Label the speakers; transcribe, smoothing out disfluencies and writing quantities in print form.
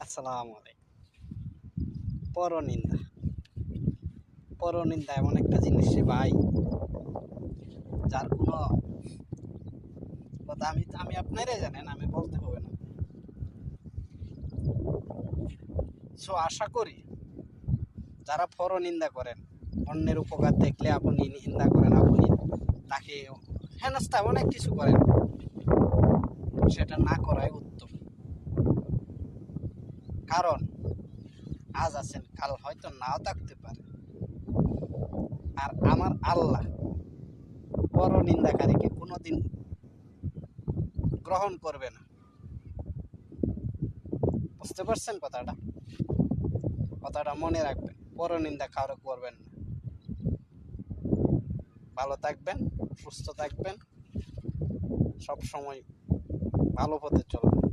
Speaker 1: আসসালামু আলাইকুম। পরনিন্দা পরনিন্দা এমন একটা জিনিস রে ভাই, যার কোনো কথা আমি আমি আপনারাই জানেন, আমি বলতে হবে না। সো আশা করি যারা পরনিন্দা করেন, অন্যের উপকার দেখলে আপনি নিন্দা করেন, আপনি তাকে হেনস্থা অনেক কিছু করেন, সেটা না করাই উত্তম। কারণ আজ আছেন, কাল হয়তো নাও থাকতে পারে। আর আমার আল্লাহ পরনিন্দাকারীকে কোনোদিন গ্রহণ করবে না। বুঝতে পারছেন কথাটা? কথাটা মনে রাখবেন, পরনিন্দা কারো করবেন না। ভালো থাকবেন, সুস্থ থাকবেন, সব সময় ভালো পথে চলবেন।